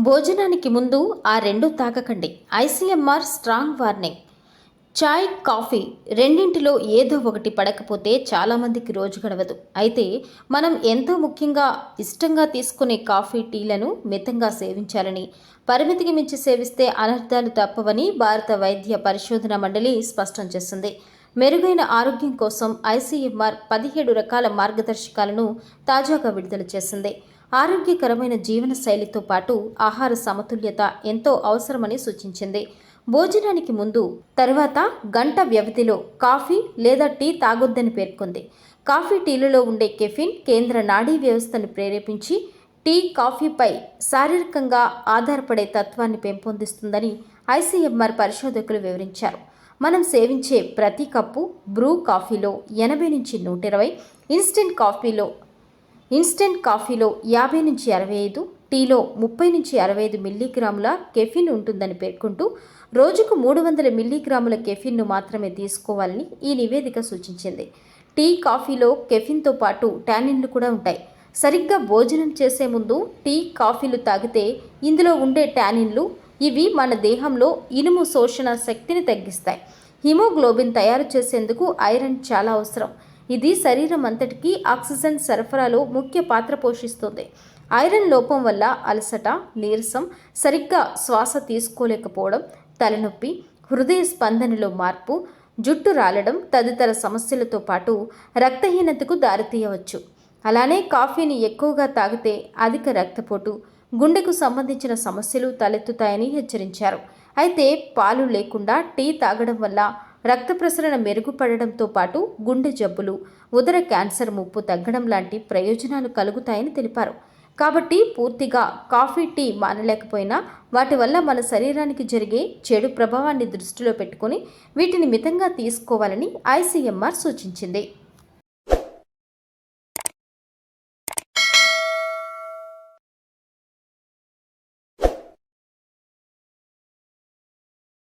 భోజనానికి ముందు ఆ రెండు తాగకండి. ICMR strong warning. చాయ్, కాఫీ రెండింటిలో ఏదో ఒకటి పడకపోతే చాలామందికి రోజు గడవదు. అయితే మనం ఎంతో ముఖ్యంగా ఇష్టంగా తీసుకునే కాఫీ, టీలను మితంగా సేవించాలని, పరిమితికి మించి సేవిస్తే అనర్థాలు తప్పవని భారత వైద్య పరిశోధన మండలి స్పష్టం చేసింది. మెరుగైన ఆరోగ్యం కోసం ఐసీఎంఆర్ 17 రకాల మార్గదర్శకాలను తాజాగా విడుదల చేసింది. ఆరోగ్యకరమైన జీవన శైలితో పాటు ఆహార సమతుల్యత ఎంతో అవసరమని సూచించింది. భోజనానికి ముందు, తర్వాత గంట వ్యవధిలో కాఫీ లేదా టీ తాగొద్దని పేర్కొంది. కాఫీ, టీలలో ఉండే కెఫిన్ కేంద్ర నాడీ వ్యవస్థను ప్రేరేపించి టీ, కాఫీపై శారీరకంగా ఆధారపడే తత్వాన్ని పెంపొందిస్తుందని ఐసీఎంఆర్ పరిశోధకులు వివరించారు. మనం సేవించే ప్రతి కప్పు బ్రూ కాఫీలో 80 నుంచి 120, ఇన్స్టెంట్ కాఫీలో 50 నుంచి 65, టీలో 30 నుంచి 65 మిల్లీగ్రాముల కెఫిన్ ఉంటుందని పేర్కొంటూ రోజుకు 300 మిల్లీగ్రాముల కెఫిన్ను మాత్రమే తీసుకోవాలని ఈ నివేదిక సూచించింది. టీ, కాఫీలో కెఫిన్తో పాటు టానిన్లు కూడా ఉంటాయి. సరిగ్గా భోజనం చేసే ముందు టీ, కాఫీలు తాగితే ఇందులో ఉండే టానిన్లు ఇవి మన దేహంలో ఇనుము శోషణ శక్తిని తగ్గిస్తాయి. హిమోగ్లోబిన్ తయారు చేసేందుకు ఐరన్ చాలా అవసరం. ఇది శరీరం అంతటికీ ఆక్సిజన్ సరఫరాలో ముఖ్య పాత్ర పోషిస్తుంది. ఐరన్ లోపం వల్ల అలసట, నీరసం, సరిగ్గా శ్వాస తీసుకోలేకపోవడం, తలనొప్పి, హృదయ స్పందనలో మార్పు, జుట్టు రాలడం తదితర సమస్యలతో పాటు రక్తహీనతకు దారితీయవచ్చు. అలానే కాఫీని ఎక్కువగా తాగితే అధిక రక్తపోటు, గుండెకు సంబంధించిన సమస్యలు తలెత్తుతాయని హెచ్చరించారు. అయితే పాలు లేకుండా టీ తాగడం వల్ల రక్త ప్రసరణ మెరుగుపడడంతో పాటు గుండె జబ్బులు, ఉదర క్యాన్సర్ ముప్పు తగ్గడం లాంటి ప్రయోజనాలు కలుగుతాయని తెలిపారు. కాబట్టి పూర్తిగా కాఫీ, టీ మానలేకపోయినా వాటి వల్ల మన శరీరానికి జరిగే చెడు ప్రభావాన్ని దృష్టిలో పెట్టుకుని వీటిని మితంగా తీసుకోవాలని ఐసీఎంఆర్ సూచించింది.